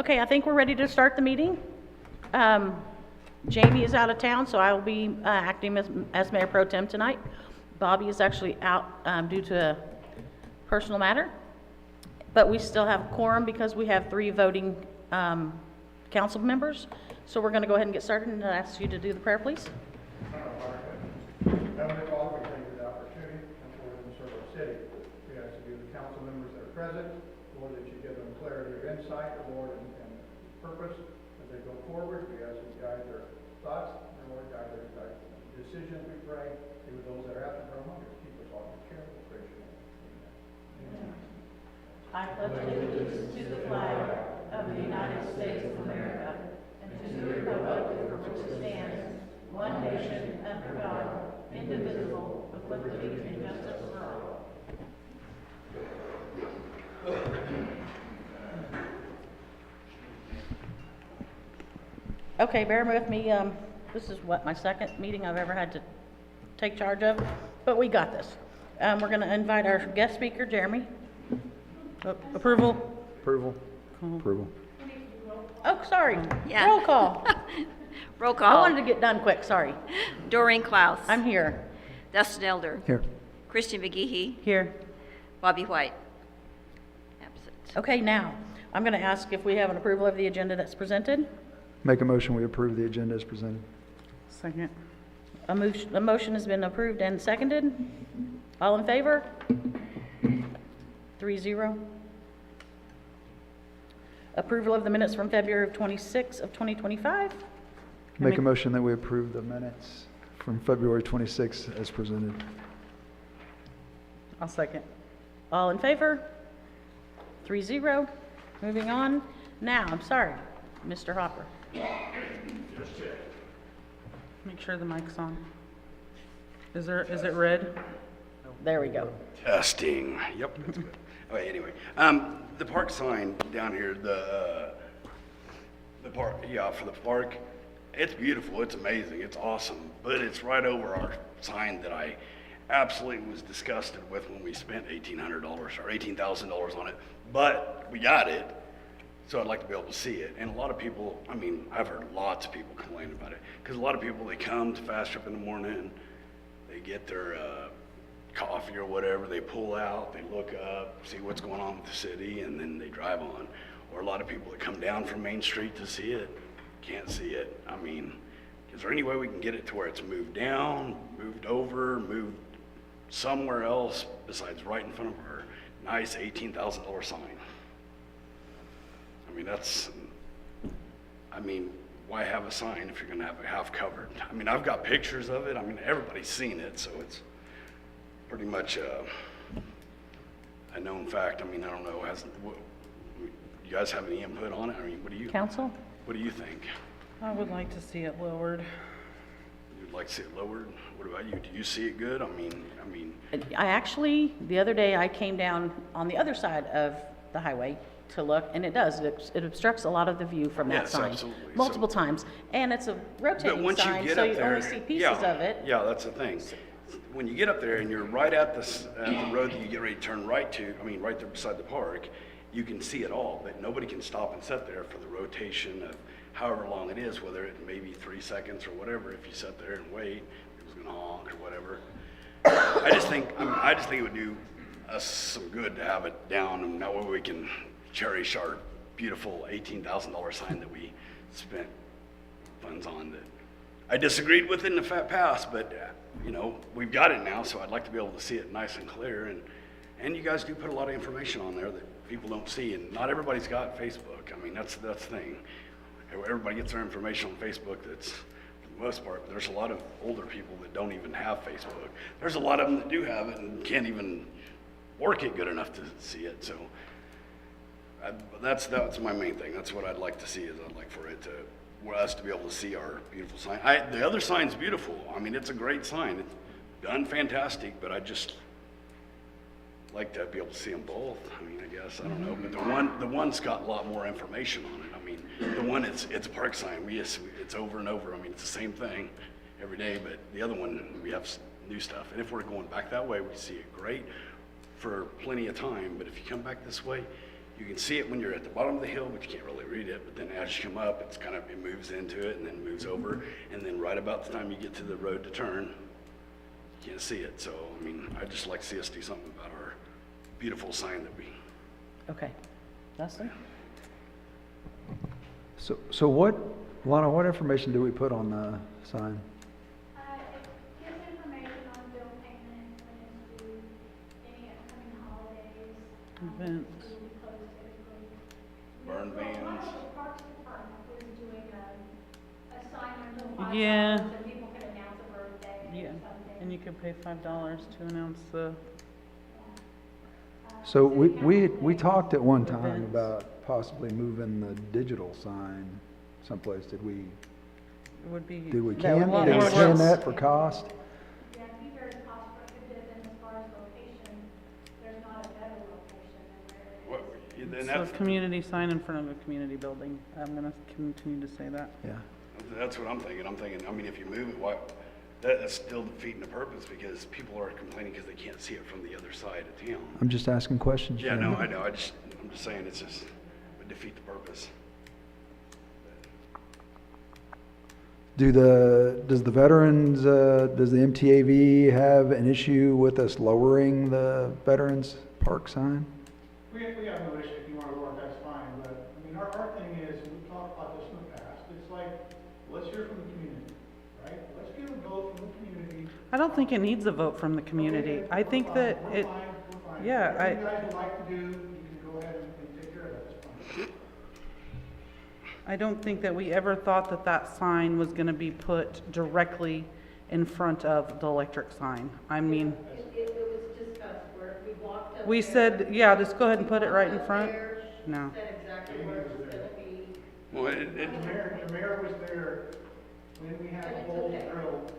Okay, I think we're ready to start the meeting. Jamie is out of town, so I will be acting as Mayor Pro Tem tonight. Bobby is actually out due to a personal matter, but we still have quorum because we have 3 voting council members. So we're going to go ahead and get started, and I'll ask you to do the prayer, please. Heavenly Father, we thank you for the opportunity to come forward and serve our city. We ask you, the council members that are present, Lord, that you give them clarity of insight, Lord, and purpose as they go forward. We ask you guide their thoughts, and Lord, guide their decisions, we pray. Be with those that are absent from among us. Keep us all in care. We praise your name. Amen. I pledge allegiance to the flag of the United States of America and to the republic for which it stands, one nation, under God, indivisible, with liberty and justice for all. Okay, bear with me. This is my second meeting I've ever had to take charge of, but we got this. We're going to invite our guest speaker, Jeremy. Approval? Approval. Approval. Oh, sorry. Yeah. Roll call. Roll I call. wanted to get done quick, sorry. Doreen Klaus. I'm here. Dustin Elder. Here. Christian McGehee. Here. Bobby White. Absent. Okay, now, I'm going to ask if we have an approval of the agenda that's presented. Make a motion, we approve the agenda as presented. Second. A motion has been approved and seconded. All in favor? 3-0. Approval of the minutes from February of 26 of 2025. Make a motion that we approve the minutes from February 26th as presented. I'll second. All in favor? 3-0. Moving on. Now, I'm sorry, Mr. Hopper. Make sure the mic's on. Is it red? There we go. Testing. Yep, that's good. Okay, anyway, the park sign down here, the park, yeah, for the park, it's beautiful, it's amazing, it's awesome, but it's right over our sign that I absolutely was disgusted with when we spent $1,800 or $18,000 on it, but we got it, so I'd like to be able to see it. And a lot of people, I mean, I've heard lots of people complain about it, because a lot of people, they come to Fast Trip in the morning, they get their coffee or whatever, they pull out, they look up, see what's going on with the city, and then they drive on. Or a lot of people that come down from Main Street to see it, can't see it. I mean, is there any way we can get it to where it's moved down, moved over, moved somewhere else besides right in front of our nice $18,000 sign? I mean, why have a sign if you're gonna have it half covered? I mean, I've got pictures of it. I mean, everybody's seen it, so it's pretty much a known fact. I mean, I don't know, you guys have any input on it? I mean, what do you think? I would like to see it lowered. You'd like to see it lowered? What about you? Do you see it good? I mean, I actually, the other day, I came down on the other side of the highway to look, and it does. It obstructs a lot of the view from that Yes, sign. absolutely. Multiple times. And it's a but rotating once you sign, get so up you there, only see pieces yeah, of it. yeah, that's the thing. When you get up there and you're right at the road that you get ready to turn right to, I mean, right there beside the park, you can see it all, but nobody can stop and sit there for the rotation of however long it is, whether it may be 3 seconds or whatever. If you sit there and wait, it was gonna honk or whatever. I just think it would do us some good to have it down, and that way we can cherish our beautiful $18,000 sign that we spent funds on that I disagreed with in the past, but you know, we've got it now, so I'd like to be able to see it nice and clear. And you guys do put a lot of information on there that people don't see, and not everybody's got Facebook. I mean, that's the thing. Everybody gets their information on Facebook. That's, for the most part, there's a lot of older people that don't even have Facebook. There's a lot of them that do have it and can't even work it good enough to see it. So that's my main thing. That's what I'd like to see. Is I'd like for us to be able to see our beautiful sign. The other sign's beautiful. I mean, it's a great sign. It's done fantastic, but I just like to be able to see them both. I mean, I guess, I don't know, but the one's got a lot more information on it. I mean, the one, it's a park sign. It's over and over. I mean, it's the same thing every day, but the other one, we have new stuff. And if we're going back that way, we see it great for plenty of time. But if you come back this way, you can see it when you're at the bottom of the hill, but you can't really read it. But then as you come up, it's kind of, it moves into it and then moves over. And then right about the time you get to the road to turn, you can't see it. So, I mean, I'd just like to see us do something about our beautiful sign that we, Okay. Dustin? So what, Lana, what information do we put on the sign? It gives information on bill payment, when it's due, any upcoming holidays. Events. Will be closed typically. burn Well, one bans. of the Parks Department was doing a sign until $5. Yeah. So people could announce a birthday Yeah, or something. and you could pay $5 to announce the, So we talked at one time Events. about possibly moving the digital sign someplace. Did we would be. can a lot more can work. that for cost? Yeah, it'd be very cost prohibitive, and as far as location, there's not a better location than where it is. then So that's, community sign in front of a community building. I'm gonna continue to say that. Yeah. that's what I'm thinking. I'm thinking, I mean, if you move it, why, that's still defeating the purpose because people are complaining because they can't see it from the other side of town. I'm just asking questions. Yeah, Jim. no, I know. I'm just saying it's just, would defeat the purpose. Does the veterans, does the MTAV have an issue with us lowering the Veterans Park sign? We have no issue if you want to lower it, that's fine, but, I mean, our thing is, and we've talked about this in the past, it's like, let's hear from the community, right? Let's get a vote from the community. I don't think it needs a vote from the community. Okay, I we're think fine, that we're it, fine, we're fine. yeah, Whatever you guys would like to do, you can go ahead and take care of that, that's fine. I don't think that we ever thought that that sign was gonna be put directly in front of the electric sign. I mean, It was discussed where we walked up we there, said, yeah, just go ahead and put it right in walked up front. there, No. said exactly where it was gonna be. Well, The mayor was there when we had And the it's hole okay. drilled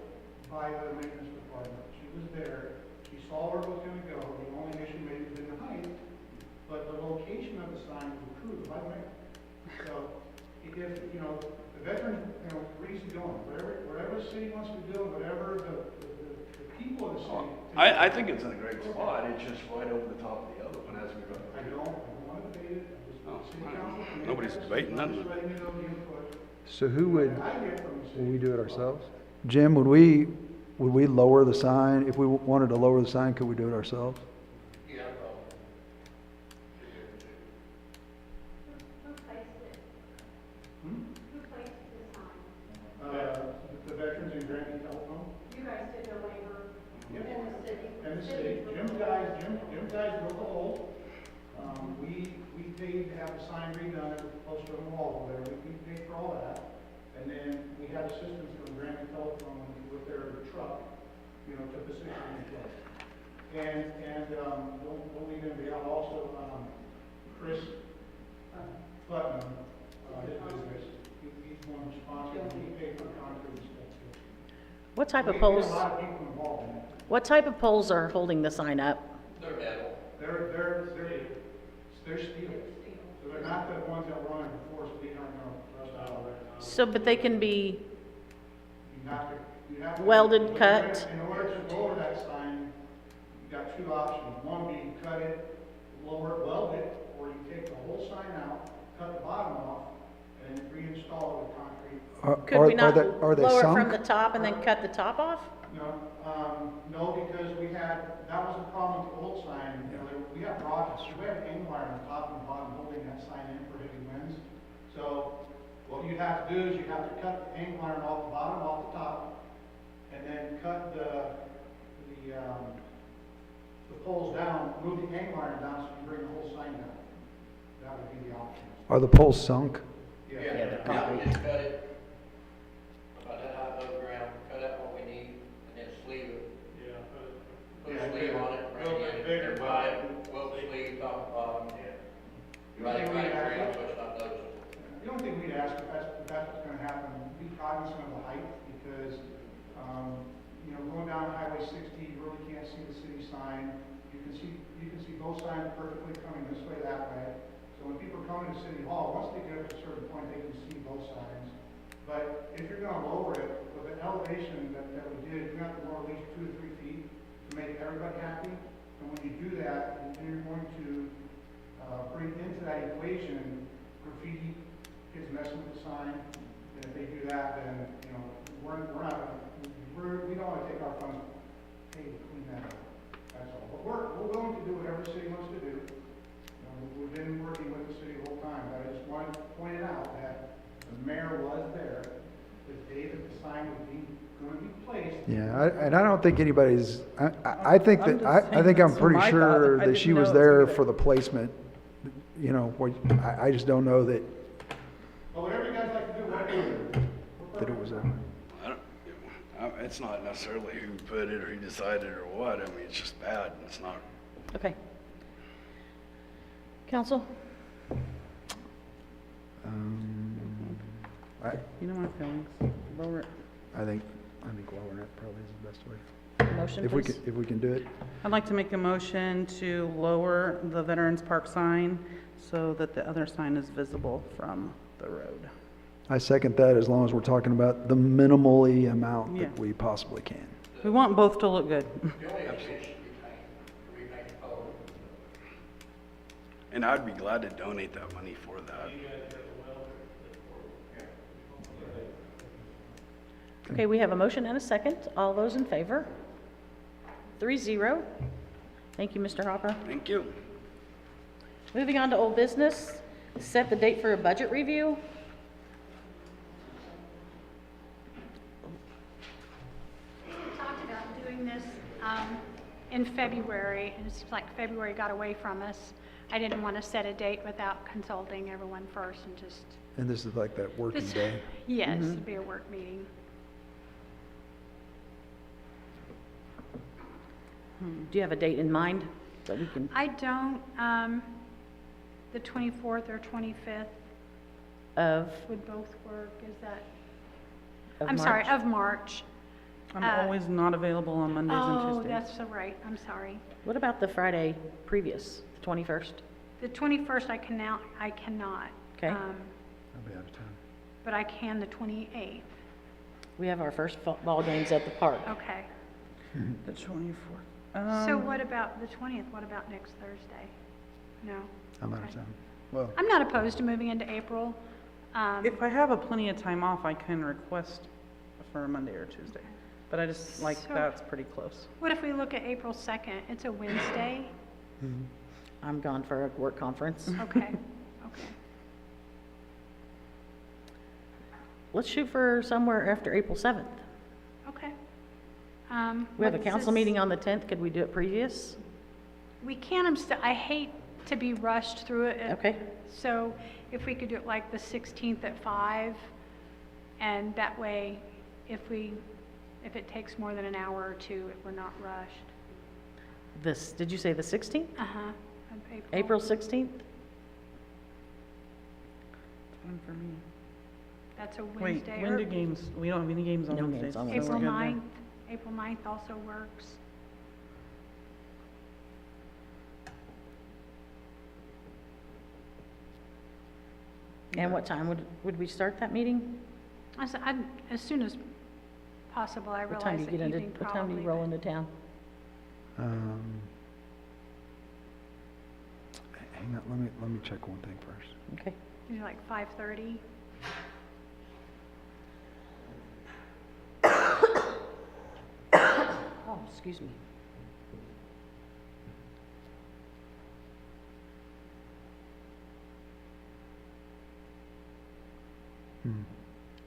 by the maintenance department. She was there, she saw where it was gonna go, the only issue maybe was in the height, but the location of the sign was approved by the mayor. So, if, you know, the veterans, you know, where he's going, whatever the city wants to do, whatever the people of the city. I think it's in a great spot. It's just right over the top of the other one as we go. I don't want to debate it, Oh, I'm just, city all right. council. can make Nobody's that debating decision. I'm nothing. just letting you know the input So who would, that I get from the city. will we do it ourselves? Jim, would we lower the sign? If we wanted to lower the sign, could we do it ourselves? Who placed it? Who placed the sign? The veterans in Grandview Telephone. You guys did the labor Yep. in the city. And the city, Jim guys built the hole. We paid to have the sign redone, it was posted on the wall over there, we paid for all that. And then we had assistance from Granite Telephone with their truck, you know, to position it in place. And, don't leave anybody out, also, Chris Putnam, his business, he's one responsible, he paid for concrete and stuff too. What type of We poles, had a lot of people involved in it. what type of poles are holding the sign up? They're steel. So they're not the ones that run at force speed, aren't gonna rust out of it. So, but they can be, You have to. Welded, cut. In order to lower that sign, you got two options. One would be you cut it, lower it, weld it, or you take the whole sign out, cut the bottom off, and then reinstall it with concrete. could we not Are they lower it sunk? from the top and then cut the top off? No, because that was the problem with the old sign, you know, we have rods, we have angle wire on the top and bottom holding that sign in for heavy winds. So, what you have to do is you have to cut the angle iron off the bottom, off the top, and then cut the poles down, move the angle iron down so you bring the whole sign down. That would be the option. Are the poles sunk? Yeah, the Yeah, concrete. we just cut it about that high above the ground, cut out what we need, and then sleeve it. Put a sleeve on it, bring it in, Bigger, divide it, weld the sleeve, top and bottom. Right, right, right, so it's not noticeable. The only thing we'd ask, if that's what's gonna happen, be cognizant of the height, because, you know, going down Highway 60, you really can't see the city sign. You can see both signs perfectly coming this way, that way. So when people are coming to City Hall, once they get up to a certain point, they can see both signs. But if you're gonna lower it, with the elevation that we did, you have to lower at least 2 to 3 feet to make everybody happy. And when you do that, then you're going to bring into that equation graffiti, kids messing with the sign. And if they do that, then, you know, we don't want to take our funds, pay to clean that up. That's all. But we're willing to do whatever the city wants to do. You know, we've been working with the city the whole time, but I just wanted to point it out that the mayor was there the day that the sign was going to be placed. Yeah, and I don't think anybody's, I think I'm that, just I think saying I'm that's pretty my thought. sure I that she didn't was know it there was for the placement. You know, I just don't know that, But whatever you guys like to do, that it was a, I don't, it's not necessarily who put it or who decided or what. I mean, it's just bad. It's not. Okay. Council? You know my feelings. Lower it. I think lowering it probably is the best way. Motion, If we please. can, if we can do it. I'd like to make a motion to lower the Veterans Park sign so that the other sign is visible from the road. I second that as long as we're talking about the minimally amount Yeah. that we possibly can. We want both to look good. The only thing is repaint the pole. And I'd be glad to donate that money for that. Okay, we have a motion and a second. All those in favor? 3-0. Thank you, Mr. Hopper. Thank you. Moving on to old business, set the date for a budget review. We talked about doing this in February, and it seems like February got away from us. I didn't want to set a date without consulting everyone first and just. And this is like that working This- day. Yes, it'd be a work meeting. Do you have a date in mind that we can, I don't, the 24th or 25th of would both work, is that? Of I'm sorry, March? of March. I'm always not available on Mondays and Oh, Tuesdays. that's so right, I'm sorry. What about the Friday previous, the 21st? The 21st I cannot. Okay. I'll be out of town. But I can the 28th. We have our first ball games at the park. Okay. The 24th. So what about the 20th? What about next Thursday? No? I'm out of Okay. town. Well, I'm not opposed to moving into April. If I have a plenty of time off, I can request for a Monday or Tuesday. But I just, like, So- that's pretty close. What if we look at April 2nd? It's a Wednesday? I'm gone for a work conference. Okay, okay. Let's shoot for somewhere after April 7th. Okay. We have a what is council this? meeting on the 10th. Could we do it previous? We can, I hate to be rushed through it. Okay. So if we could do it like the 16th at 5, and that way, if it takes more than an hour or two, we're not rushed. Did you say the 16th? Uh-huh, of April 16th? Fine for me. That's a Wait, Wednesday. when or do games, we don't have any games on No Wednesdays. games on so we're April good there. 9th. April 9th also works. And what time would we start that meeting? As soon as possible. I What time realize do you that get into, evening what time do you probably, roll but- into town? Hang on, let me check one thing first. Okay. Maybe like 5:30. Oh, excuse me.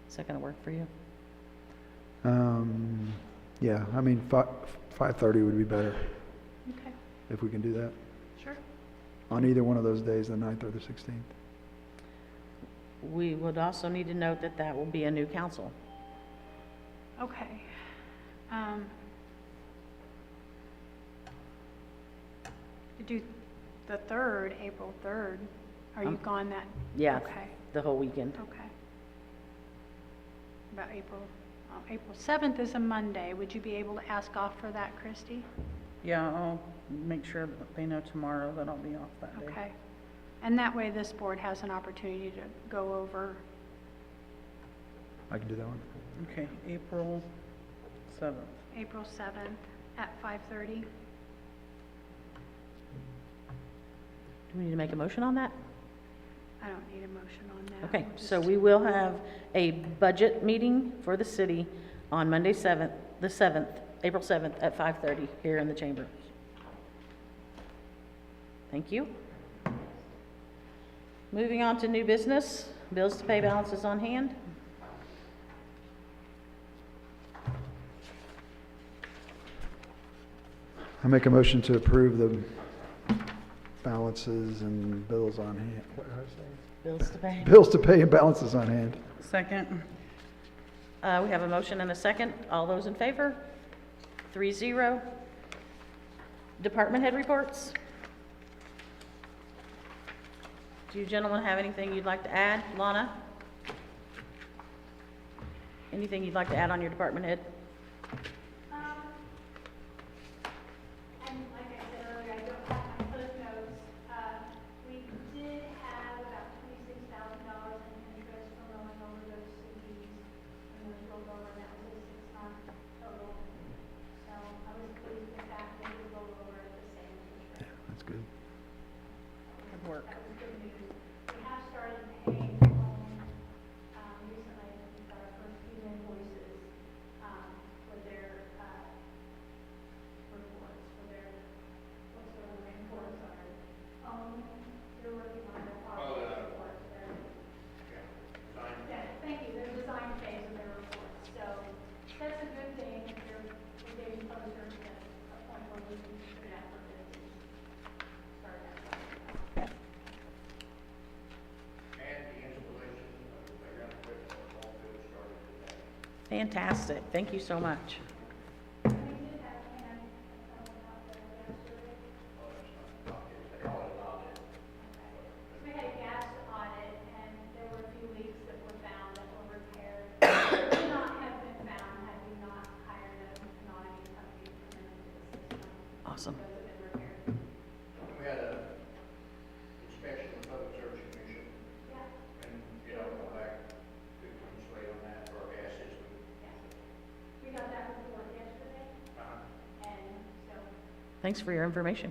Is that gonna work for you? Yeah, I mean, 5:30 would be better, Okay, if we can do that. sure. On either one of those days, the 9th or the 16th. We would also need to note that that will be a new council. Okay. To do the 3rd, April 3rd. Are you gone that? Yeah, Okay, the whole weekend. okay. About April 7th is a Monday. Would you be able to ask off for that, Christy? Yeah, I'll make sure that they know tomorrow that I'll be off that day. Okay. And that way this board has an opportunity to go over. I can do that one. Okay, April 7th. April 7th at 5:30. Do we need to make a motion on that? I don't need a motion on that. Okay, We'll so just- we will have a budget meeting for the city on Monday 7th, the 7th, April 7th at 5:30 here in the chamber. Thank you. Moving on to new business, bills to pay, balances on hand. I make a motion to approve the balances and bills on hand. What did I say? Bills to pay. Bills to pay and balances on hand. Second. We have a motion and a second. All those in favor? 3-0. Department head reports. Do you gentlemen have anything you'd like to add? Lana? Anything you'd like to add on your department head? And like I said earlier, I don't have my cliff notes. We did have about $26,000 in interest from rolling over those CDs, and those rolled over, and that was a 6-month total. So I was pleased with that, they did roll over at the same interest rate. That's good. Good work. That was good news. We have started paying home, recently, we got our first few invoices, for their, reports, for their, what's their reports are. They're working on their project reports, their, yeah, thank you, their design phase of their reports. So that's a good thing, we're getting closer to a point where we can put it out for business. Start that process. And the installation of the playground equipment on the ball field started today. Fantastic. Thank you so much. We did have Ken tell about that yesterday. They call it an audit. We had a gas audit, and there were a few leaks that were found that were repaired. Would not have been found had we not hired an auditing company to come into the system. Awesome. Those have been repaired. We had a inspection of the Public Service Commission, Yeah, and, come back, good clean slate on that for our gas system. yeah. We got that report yesterday, and so Thanks for your information.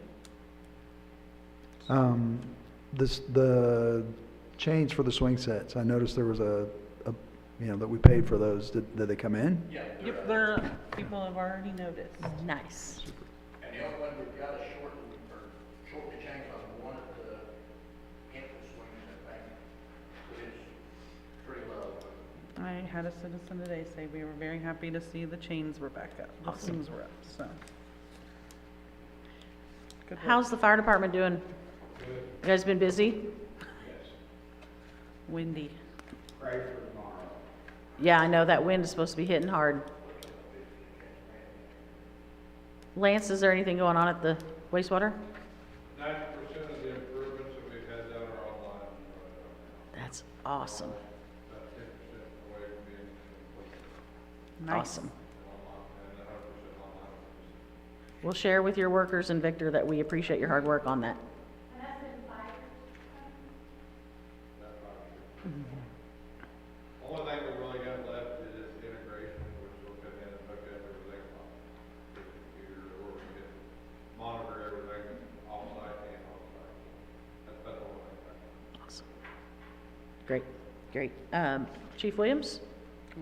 The chains for the swing sets, I noticed there was that we paid for those. Did they come in? Yeah. Yep, there, people have already noticed. Nice. And the only one we've got is shorten the chains on one of the entrance swings, I think, but it's pretty low. I had a citizen today say we were very happy to see the chains were back up, the Awesome. swings were up, so. Good work. How's the fire department doing? You guys been busy? Windy. Pray for tomorrow. Yeah, I know that wind is supposed to be hitting hard. Lance, is there anything going on at the wastewater? 90% of the improvements that we've had done are online. That's awesome. About 10% away from being complete. Nice. Awesome. And 100% online. We'll share with your workers and Victor that we appreciate your hard work on that. and that's been fired. Only thing we really got left is integration, which will come in and hook up everything on the computer, or we can monitor everything off-site and on-site. That's all I think. Awesome. Great, great. Chief Williams?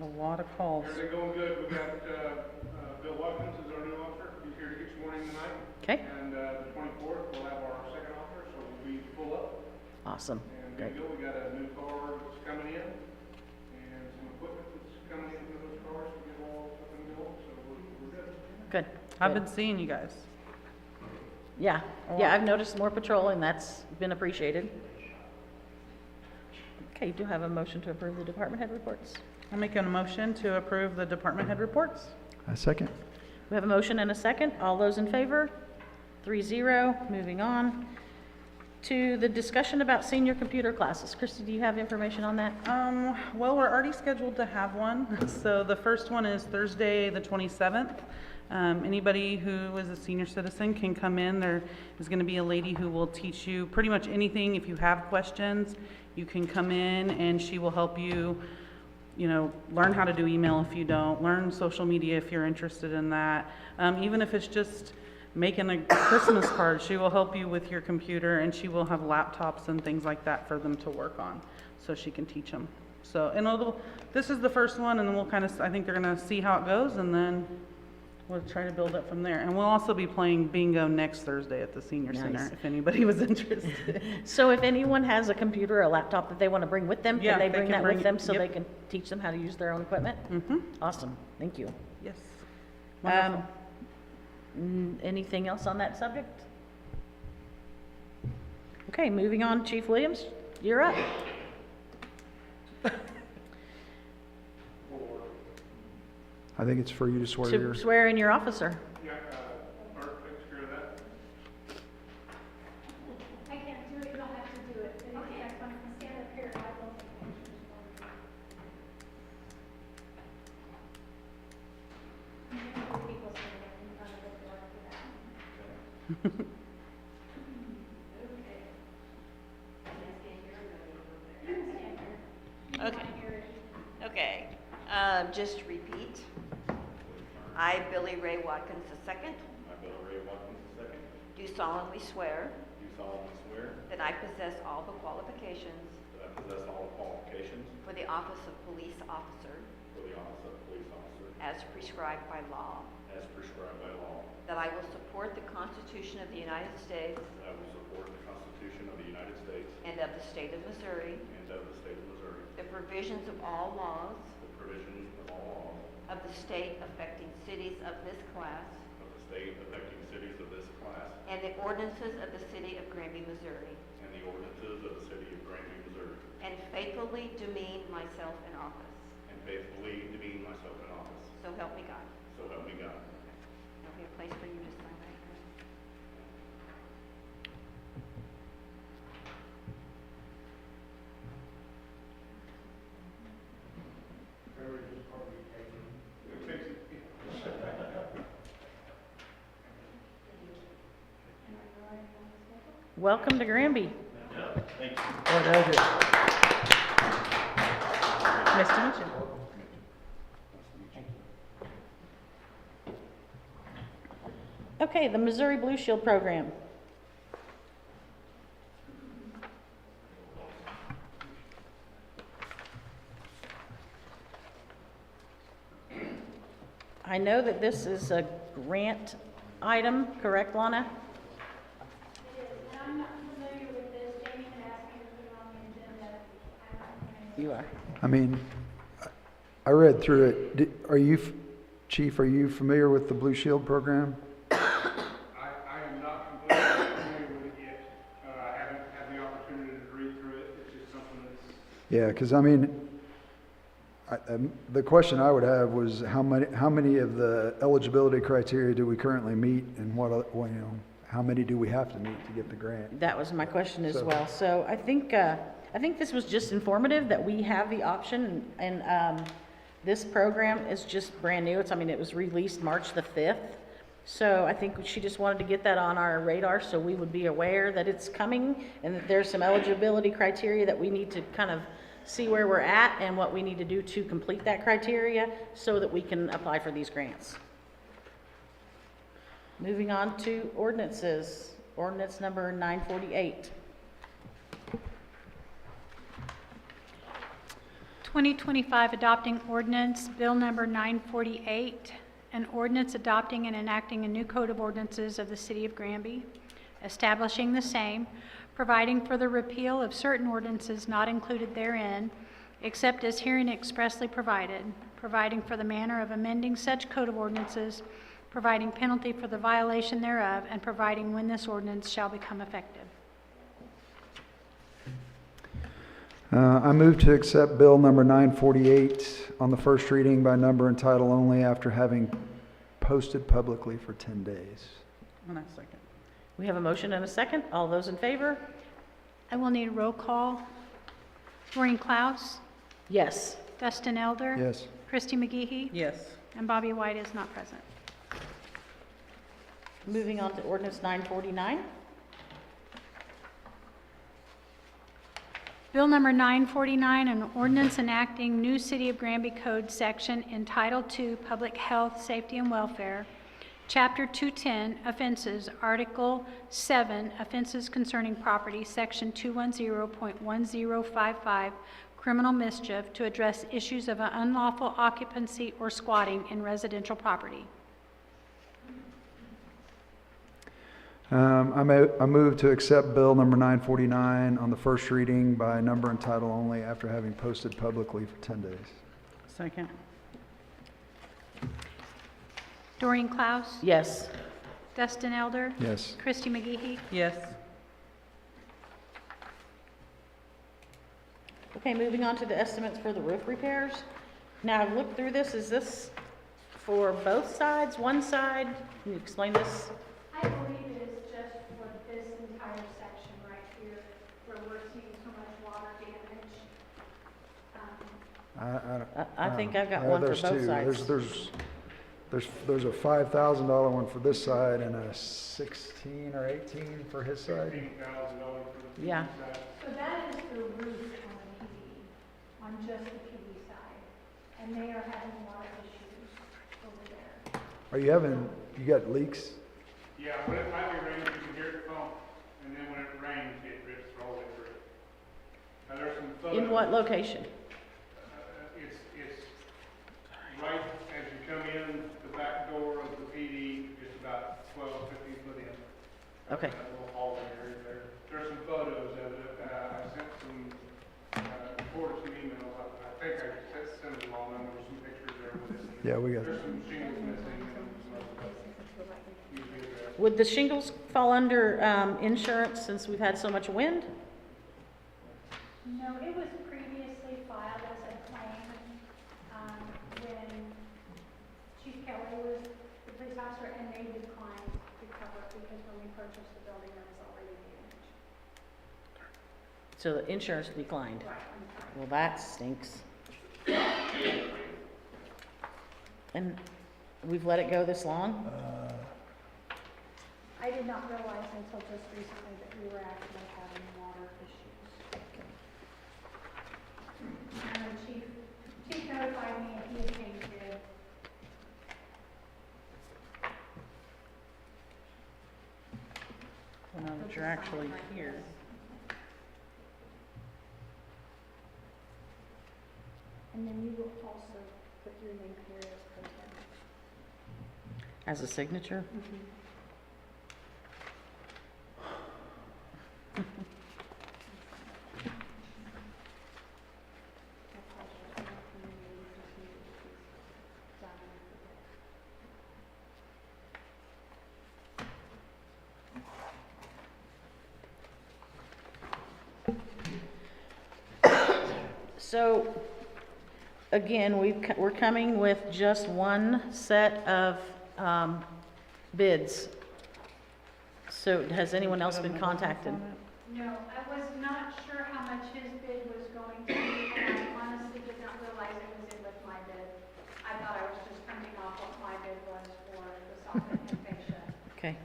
A lot of calls. Everything going good. We got, Bill Watkins is our new officer. He's here to get you morning tonight. Okay, And, the 24th, we'll have our second officer, so we'll be full up. awesome. And Great. we got a new car that's coming in, and some equipment that's coming in for those cars to get all up and going, so we're good. Good. I've good. been seeing you guys. Yeah, yeah, I've noticed more patrol and that's been appreciated. Okay, do have a motion to approve the department head reports. I'll make a motion to approve the department head reports. A second. We have a motion and a second. All those in favor? 3-0. Moving on to the discussion about senior computer classes. Christy, do you have information on that? Well, we're already scheduled to have one. So the first one is Thursday, the 27th. Anybody who is a senior citizen can come in. There is going to be a lady who will teach you pretty much anything. If you have questions, you can come in and she will help you, learn how to do email if you don't, learn social media if you're interested in that. Even if it's just making a Christmas card. She will help you with your computer, and she will have laptops and things like that for them to work on, so she can teach them. So, and this is the first one, and then we'll kind of, I think they're gonna see how it goes, and then we'll try to build up from there. And we'll also be playing bingo next Thursday at the senior center, Nice. if anybody was interested. So if anyone has a computer or a laptop that they want to bring with them, Yeah, can they they bring can that bring with it. them so Yep. they can teach them how to use their own equipment? Mm-hmm, Awesome, thank you. yes. Wonderful. Anything else on that subject? Okay, moving on, Chief Williams, you're up. I think it's for you to swear To your, swear in your officer. Mark takes care of that. I can't do it, you'll have to do it. But if you guys want to stand up here, I will take pictures for you. And then the people standing in front of the door for that. Okay. You can stand here. You can Okay. stand here. Okay, just repeat. I, Billy Ray Watkins II, I, Bill Ray Watkins II, do solemnly swear do solemnly swear that I possess all the qualifications that I possess all the qualifications for the office of police officer for the office of police officer as prescribed by law, as prescribed by law, that I will support the Constitution of the United States that I will support the Constitution of the United States and of the state of Missouri, and of the state of Missouri, the provisions of all laws the provisions of all laws of the state affecting cities of this class, of the state affecting cities of this class, and the ordinances of the city of Granby, Missouri, and the ordinances of the city of Granby, Missouri, and faithfully demean myself in office. and faithfully demean myself in office. So help me God. So help me God. There'll be a place for you to sign right here. Welcome to Granby. Nice to meet you. Okay, the Missouri Blue Shield Program. I know that this is a grant item, correct, Lana? It is, and I'm not familiar with this. Jamie had asked me to put it on the agenda. I'm not familiar. You are. I mean, I read through it. Are you, Chief, are you familiar with the Blue Shield program? I am not completely familiar with it yet. I haven't had the opportunity to read through it. It's just something that's. Yeah, because I mean, the question I would have was how many of the eligibility criteria do we currently meet, and how many do we have to meet to get the grant? That was my question as So- well. So I think this was just informative that we have the option, and this program is just brand new. It was released March the 5th. So I think she just wanted to get that on our radar so we would be aware that it's coming and that there's some eligibility criteria that we need to kind of see where we're at and what we need to do to complete that criteria so that we can apply for these grants. Moving on to ordinances. Ordinance number 948. 2025 adopting ordinance, Bill number 948, an ordinance adopting and enacting a new code of ordinances of the city of Granby, establishing the same, providing for the repeal of certain ordinances not included therein, except as herein expressly provided, providing for the manner of amending such code of ordinances, providing penalty for the violation thereof, and providing when this ordinance shall become effective. I move to accept Bill number 948 on the first reading by number and title only after having posted publicly for 10 days. And I second. We have a motion and a second. All those in favor? I will need a roll call. Maureen Klaus, Yes. Dustin Elder. Yes. Christy McGehee. Yes. And Bobby White is not present. Moving on to ordinance 949. Bill number 949, an ordinance enacting new City of Granby Code section entitled to Public Health, Safety, and Welfare, Chapter 210, Offenses, Article 7, Offenses Concerning Property, Section 210.1055, Criminal Mischief, to address issues of unlawful occupancy or squatting in residential property. I move to accept bill number 949 on the first reading by number and title only after having posted publicly for 10 days. Second. Doreen Klaus? Yes. Dustin Elder? Yes. Christy McGehee? Yes. Okay, moving on to the estimates for the roof repairs. Now, I've looked through this. Is this for both sides, one side? Can you explain this? I believe it is just for this entire section right here, where we're seeing so much water damage. I think I've got Yeah, one for there's both two. sides. There's a $5,000 one for this side and a 16 or 18 for his side. Yeah. So that is the roof on the PD, on just the PD side, and they are having a lot of issues over there. Are you got leaks? Yeah, when it might be raining, you can hear it pump, and then when it rains, it rips the whole way through. Now, there's some photos. In what location? It's right as you come in the back door of the PD, it's about 12, 15 foot in. Okay. That little hallway area there. There's some photos of it. I sent some, reports and emails. I think I sent them all, and there were some pictures there with it. Yeah, we got There's it. some shingles missing and some other stuff. Usually addressed. Would the shingles fall under insurance since we've had so much wind? No, it was previously filed as a claim, when Chief Kelly was the police officer, and they declined to cover it because when we purchased the building, there was already damage. So the insurance declined. Right, I'm sorry. Well, that stinks. And we've let it go this long? I did not realize until just recently that we were actually having water issues. And the chief notified me and he had changed it. Well, now that you're actually here. And then you will also put your name here as president. As a signature? So, again, we're coming with just one set of bids. So has anyone else been contacted? No, I was not sure how much his bid was going to be, and I honestly did not realize it was in with my bid. I thought I was just printing off what my bid was for the soffit and fascia. Okay.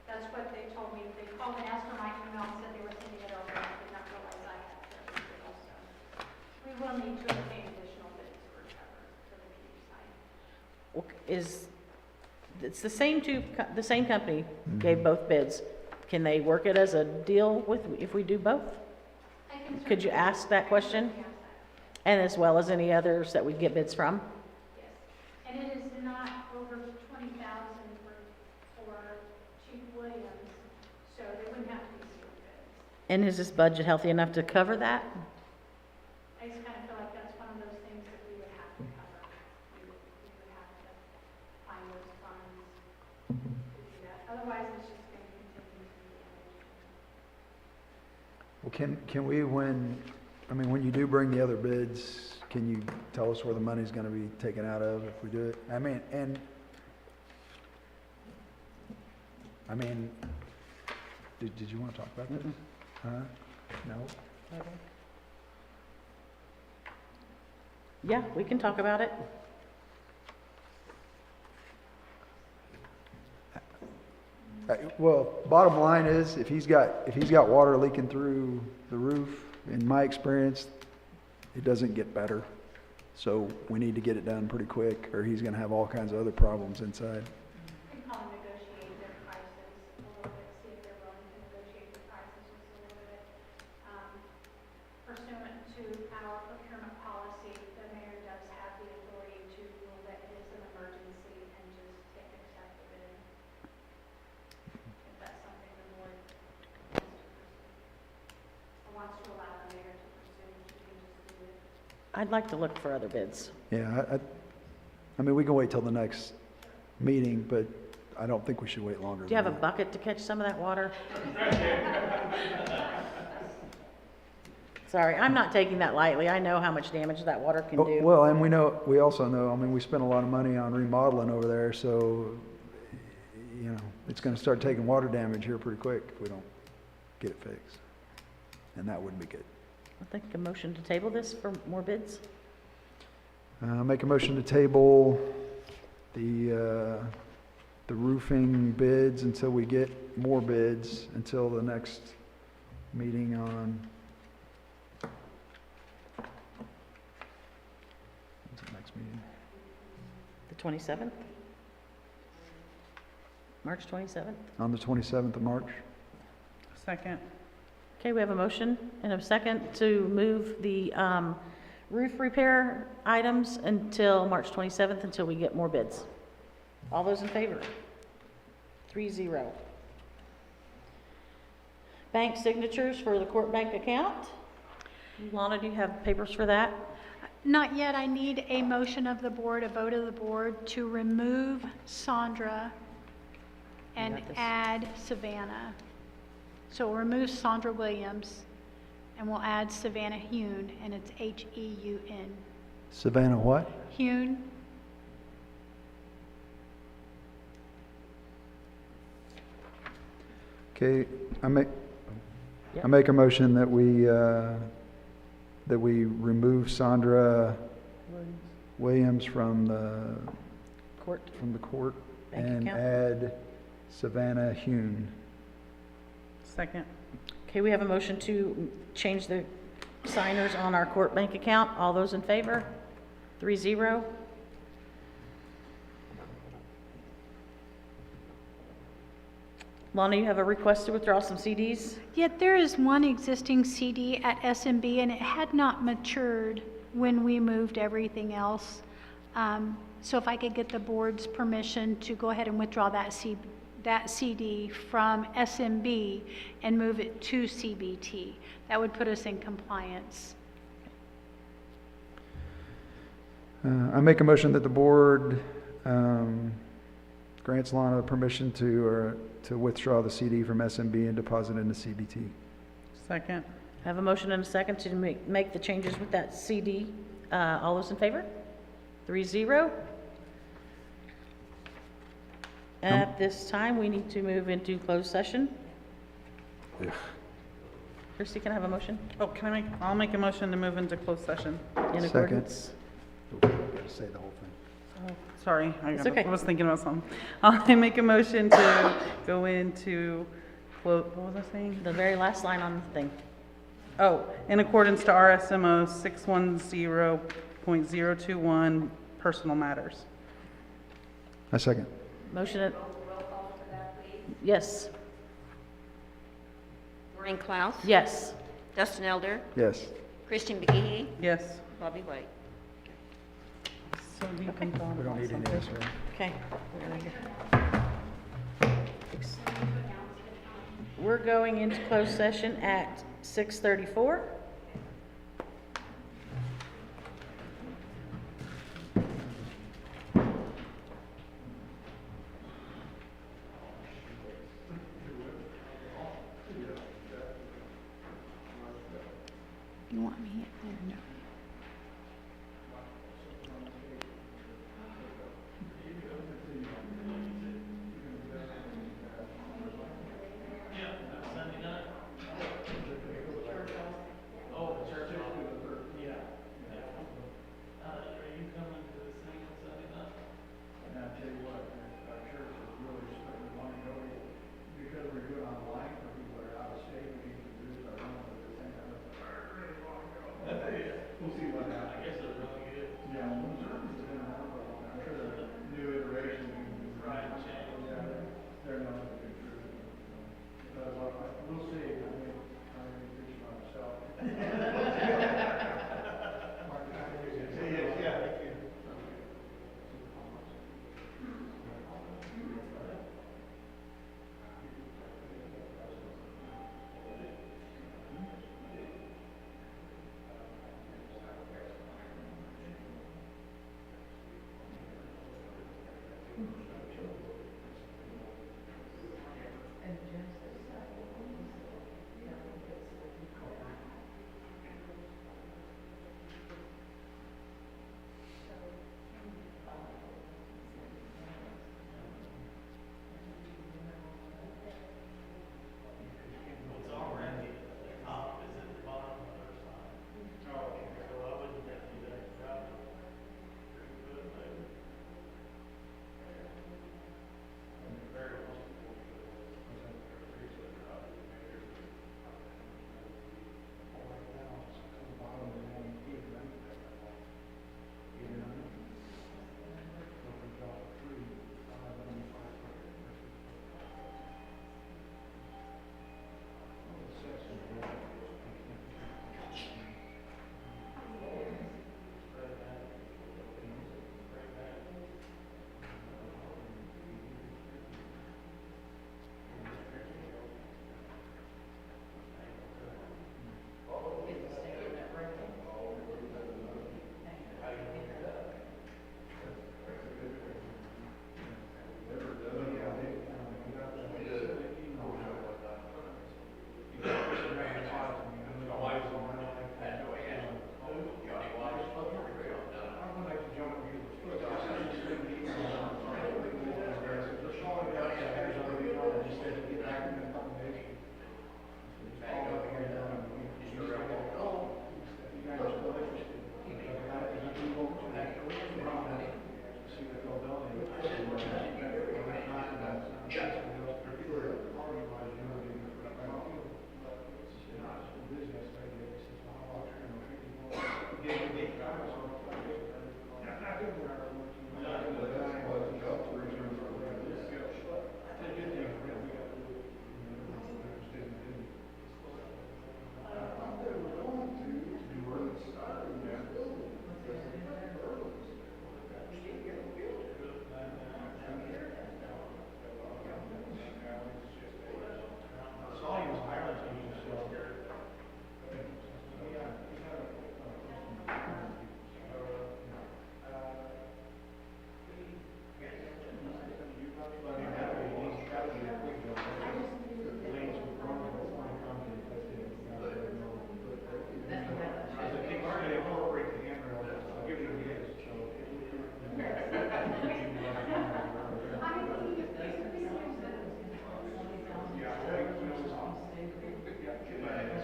That's what they told me. They called and asked for my email and said they were sending it over, and I did not realize I had their bid also. We will need to obtain additional bids for cover for the PD side. It's the same company gave both bids. Can they work it as a deal with, if we do both? I can Could you certainly- ask that question? Yes, And as well as any others that we get bids from? yes. And it is not over 20,000 for Chief Williams, so they wouldn't have to be sealed bids. And is this budget healthy enough to cover that? I just kind of feel like that's one of those things that we would have to cover. We would have to find those funds to do that. Otherwise, it's just going to continue to be an issue. Well, can we, when you do bring the other bids, can you tell us where the money's gonna be taken out of if we do it? Did you wanna talk about this? Huh? No? Yeah, we can talk about it. Well, bottom line is, if he's got water leaking through the roof, in my experience, it doesn't get better. So we need to get it done pretty quick, or he's gonna have all kinds of other problems inside. I can call him wants to allow the mayor to pursue, she can just do it. I'd like to look for other bids. Yeah, I mean, we can wait till the next meeting, but I don't think we should wait longer Do you have a than that. bucket to catch some of that water? Sorry, I'm not taking that lightly. I know how much damage that water can Oh, do. well, and we also know, I mean, we spent a lot of money on remodeling over there, so, you know, it's gonna start taking water damage here pretty quick if we don't get it fixed. And that wouldn't be good. I think a motion to table this for more bids. Make a motion to table the roofing bids until we get more bids, until the next meeting on, when's the next meeting? The 27th? March 27th? On the 27th of March? Second. Okay, we have a motion and a second to move the roof repair items until March 27th, until we get more bids. All those in favor? 3-0. Bank signatures for the court bank account. Lana, do you have papers for that? Not yet. I need a motion of the board, a vote of the board to remove Sandra and got this. add Savannah. So we'll remove Sandra Williams and we'll add Savannah Hune, and it's Heun. Savannah what? Hune. Okay, I make Yep. a motion that we remove Sandra Williams from the Court. court Bank and account. add Savannah Hune. Second. Okay, we have a motion to change the signers on our court bank account. All those in favor? 3-0. Lana, you have a request to withdraw some CDs? Yet there is one existing CD at SMB, and it had not matured when we moved everything else. So if I could get the board's permission to go ahead and withdraw that CD from SMB and move it to CBT, that would put us in compliance. I make a motion that the board grants Lana permission to withdraw the CD from SMB and deposit into CBT. Second. I have a motion and a second to make the changes with that CD. All those in favor? 3-0. At this time, we need to move into closed session. Christie, can I have a motion? Oh, I'll make a motion to move into closed session. In Second. accordance. Gotta say the whole thing. Sorry, It's okay. I was thinking about something. I make a motion to go into, what was I saying? The very last line on the thing. Oh, in accordance to RSMO 610.021, personal matters. A second. Motion. Yes. Maureen Klaus, Yes. Dustin Elder, Yes. Christian McGee, Yes. Bobby White. So we can go on We don't about need any of something. this, right? Okay. We're going into closed session at 6:34. You want me in there? No. And I tell you what, our church is really spending money over, because we do it online for people that are out of state, we can do our own, but the thing,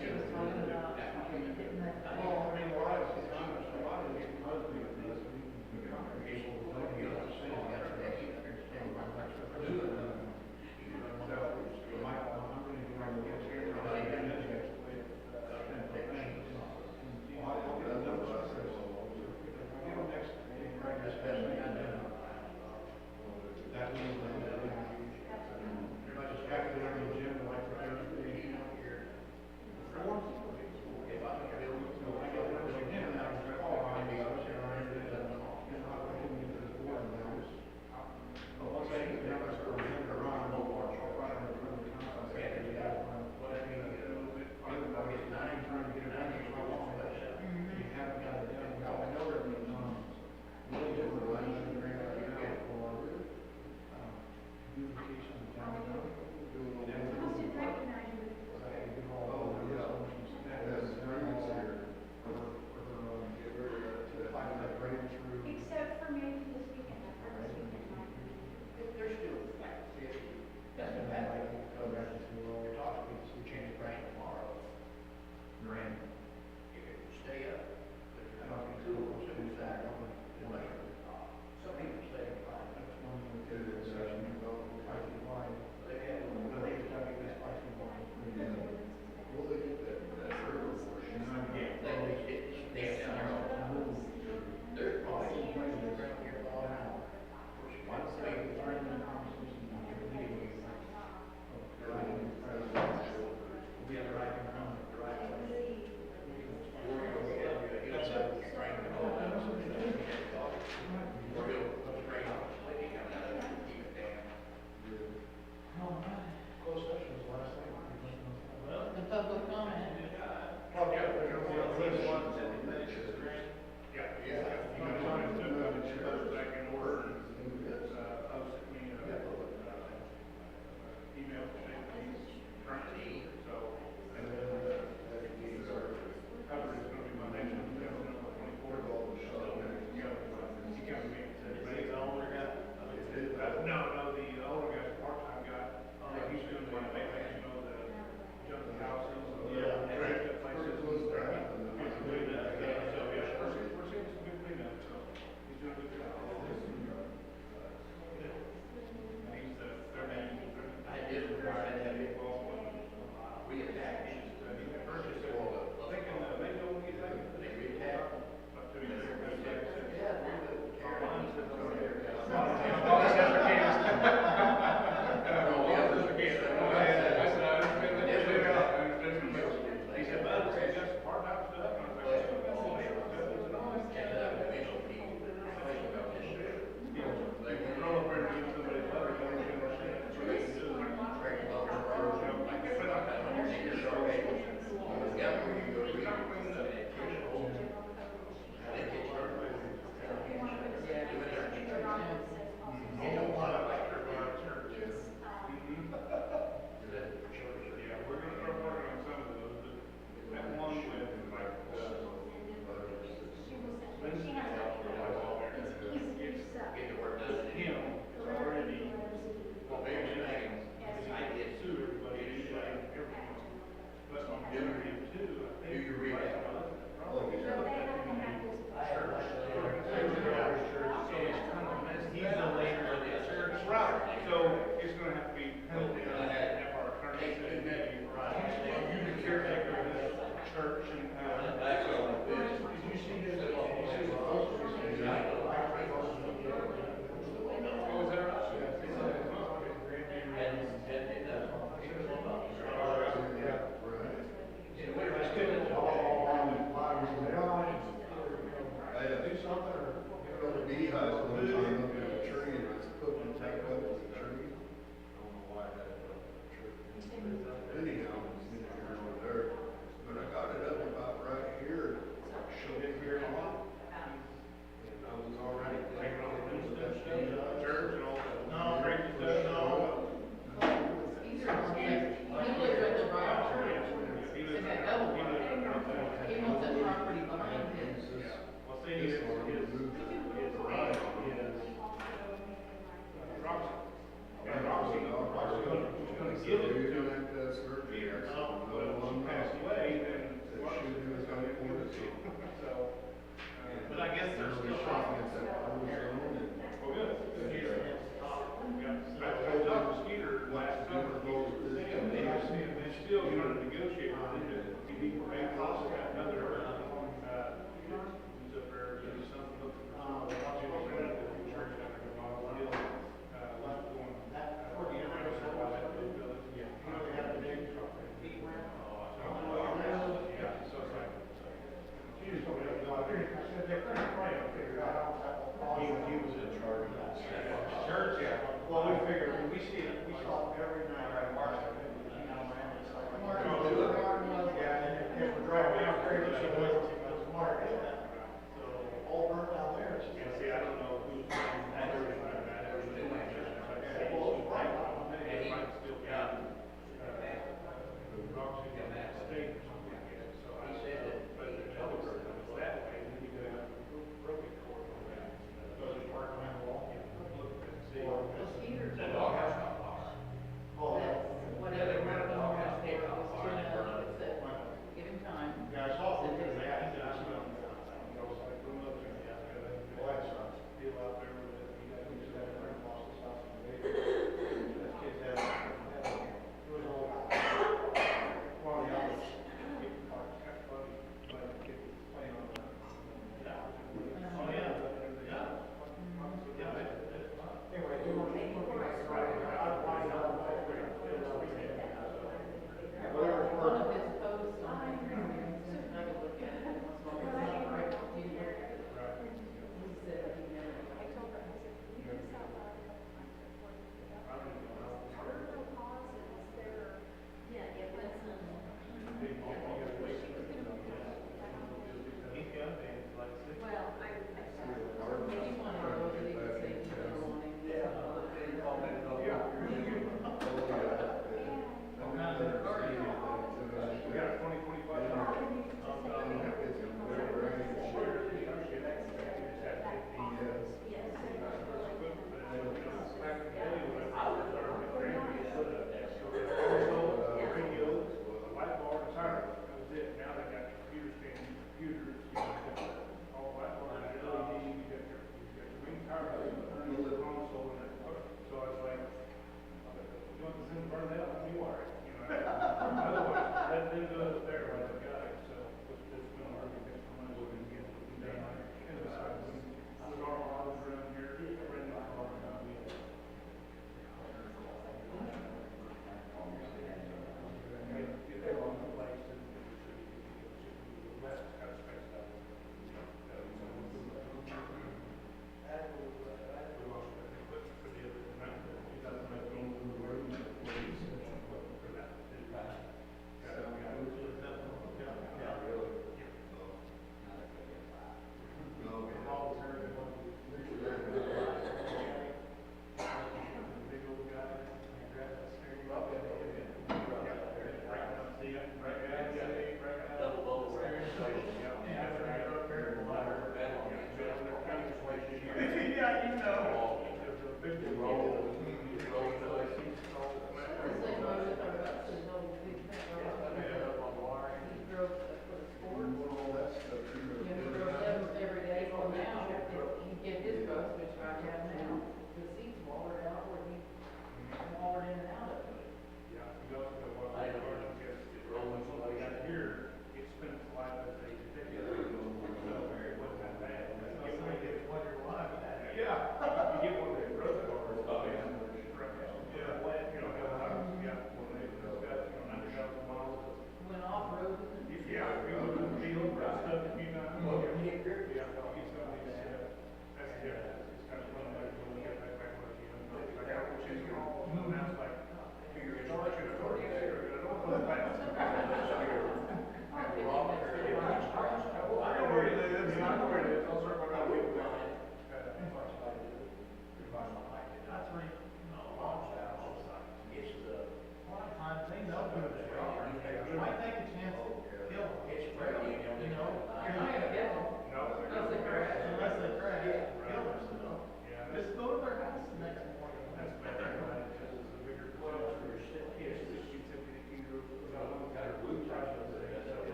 she was talking about getting that. Well, I mean, a lot of these husbands, the congregation was like, you know, saying that. Everybody just happy to have the agenda like for Thursday.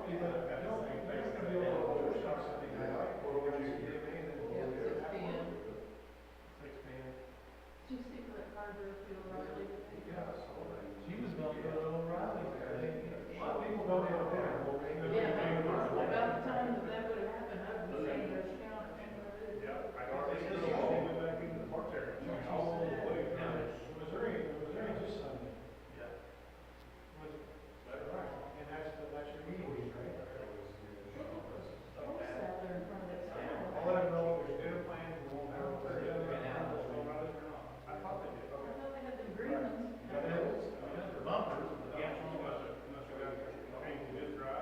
Did you see what Carter feel Riley? She was gonna go to O'Reilly's, I think. A lot of people go down there. Yeah, about the time that that would have happened, I would say there's counter. Yeah, I know, they still all the way back into the park area. All the way down. Missouri just Sunday. Yeah. That's right, and that's your meeting, right? Sat there in front of that stand. I'll let them know there's dinner plans, we won't have a very other I thought they did, I okay. thought they had the agreements. But it was, the bumpers, the council must have got changed to this drive.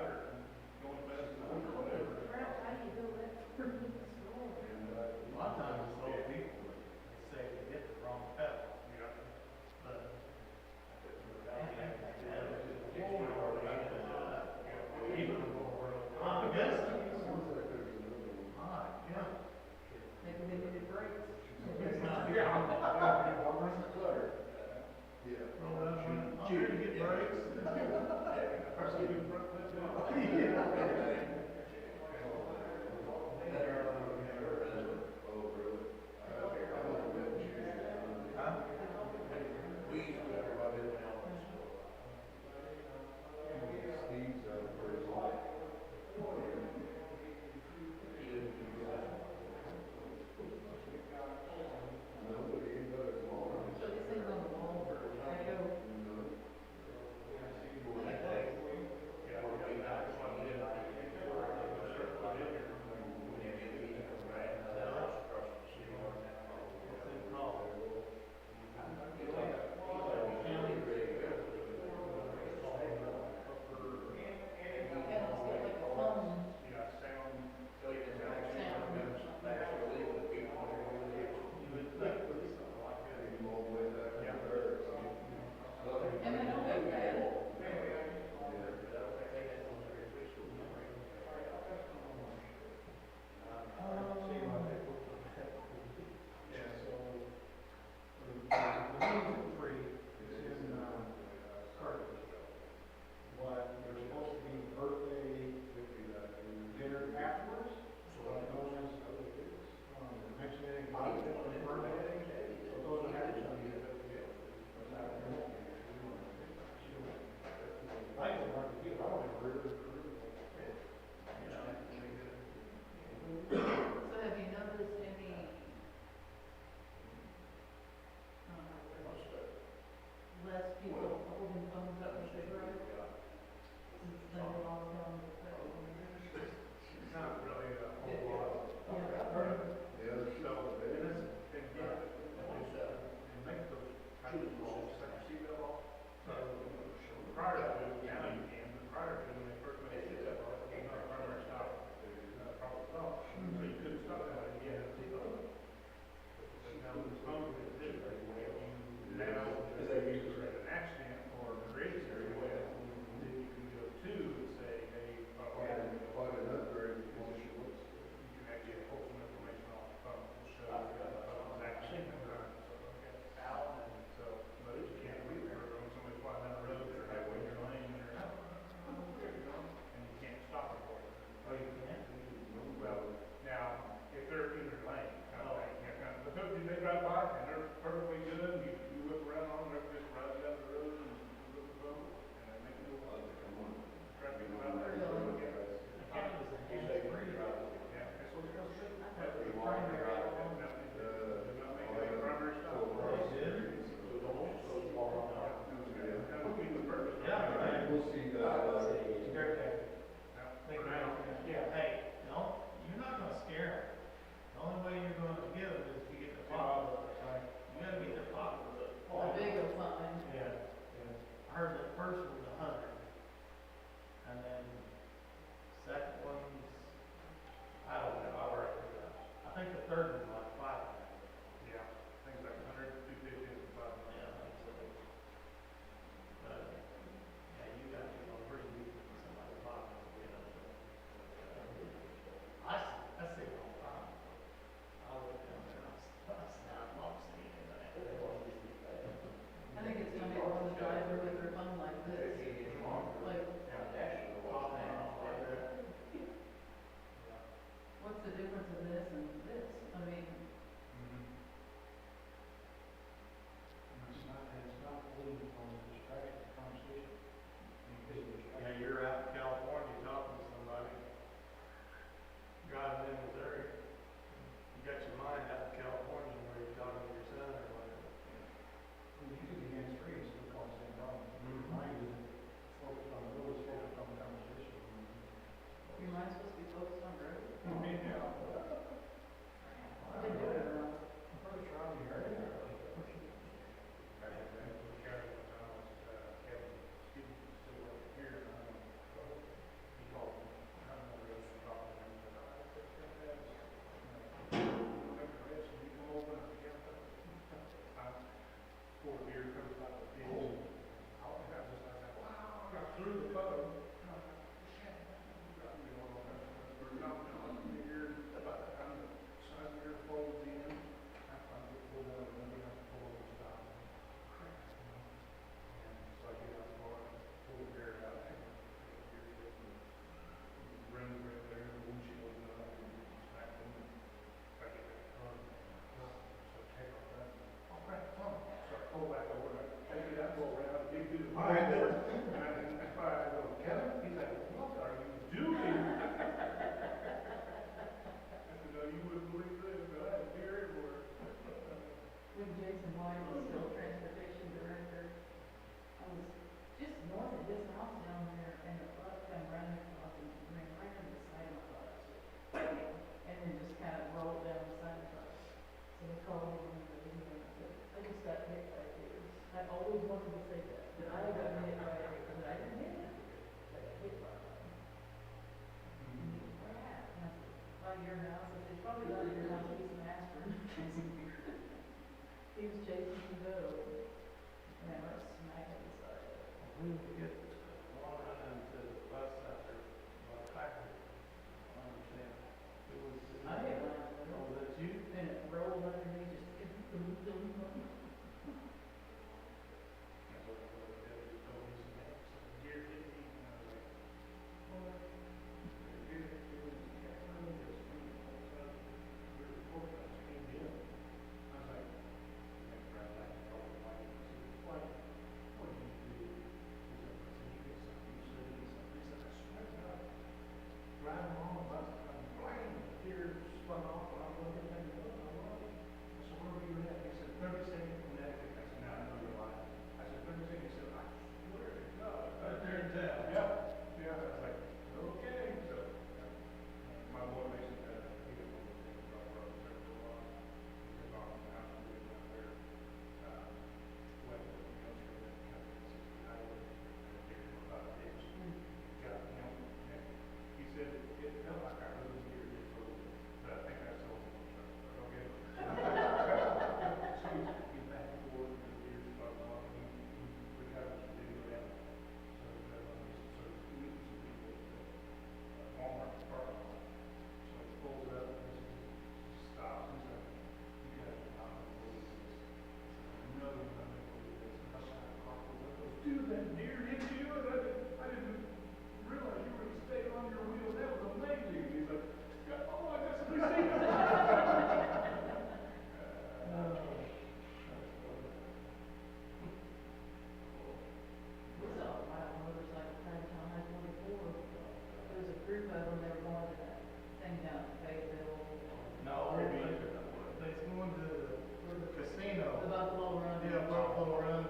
Buffalo Run,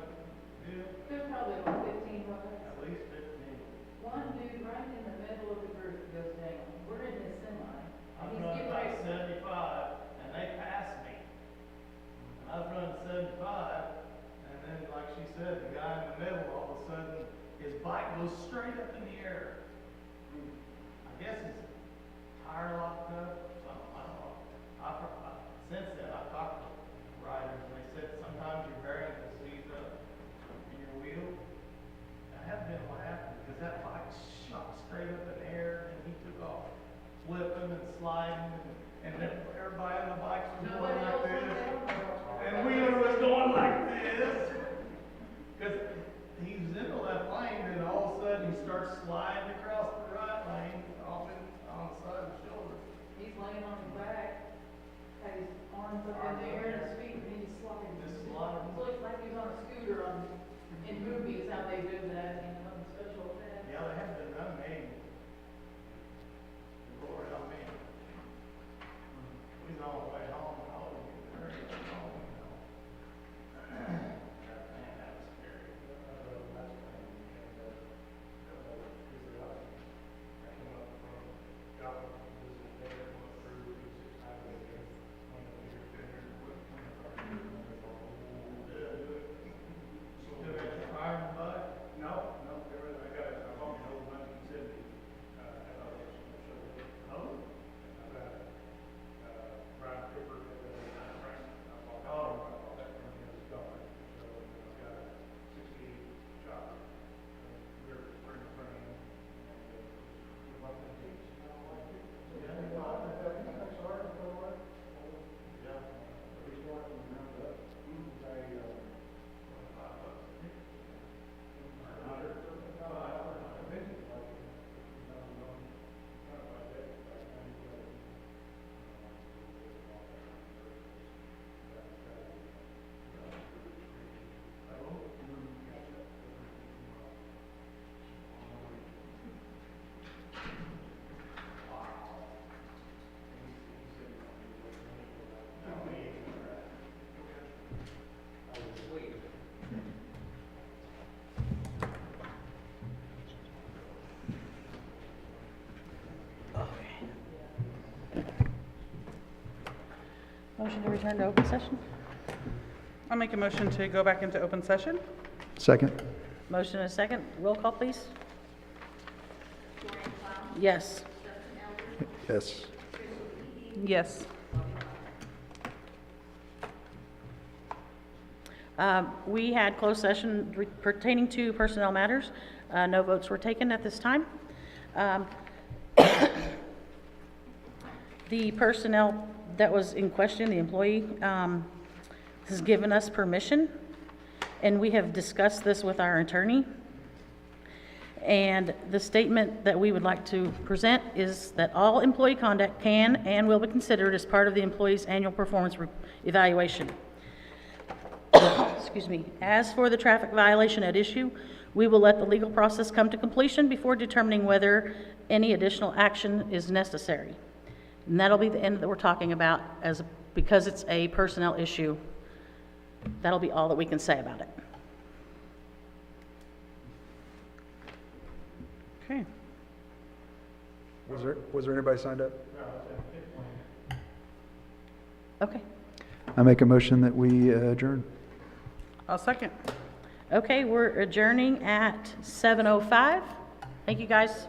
There's probably about 15 of us. at least 15. One dude right in the middle of the group goes down. We're in his semi. I've And he's run getting about ready. 75, and they passed me. And I've run 75, and then, like she said, the guy in the middle, all of a sudden, his bike goes straight up in the air. I guess his tire locked up, something, I don't know. Since then, I've talked to riders, and they said sometimes your bearing will seize up in your wheel. I haven't been what happened, because that bike shot straight up in the air, and he took off flipping and sliding, and then everybody on the bikes was going Nobody like else went this. down. And Wheeler was going like this. Because he was in the left lane, and all of a sudden he starts sliding across the right lane, off in, on the side of the shoulder. He's laying on his back, had his arms up in the air and his feet, and he's sliding. Just sliding. It looks like he's on a scooter in movies, how they do that, on special effects. Yeah, they haven't been running me. Lord, I mean, we on the way home, and all we get hurry up home, you know. Man, that was scary. Still got your fire in the butt? No, everything, I got it, I bought an old 1970, Oh. I've got, Brian Cooper, Frank, I bought that, Oh. I bought that from his daughter, so I've got a 68 shop. We're in the front end, and, we bought that piece, you know, like it. Yeah. We bought that, that's all right, all right. Yeah. We started from the ground up. Motion to return to open session? I'll make a motion to go back into open session. Second? Motion and a second. Roll call, please. Yes. Yes. Yes. We had closed session pertaining to personnel matters. No votes were taken at this time. The personnel that was in question, the employee, has given us permission, and we have discussed this with our attorney. And the statement that we would like to present is that all employee conduct can and will be considered as part of the employee's annual performance evaluation. Excuse me. As for the traffic violation at issue, we will let the legal process come to completion before determining whether any additional action is necessary. And that'll be the end that we're talking about, because it's a personnel issue. That'll be all that we can say about it. Okay. Was there anybody signed up? Okay. I make a motion that we adjourn. I'll second. Okay, we're adjourning at 7:05. Thank you, guys.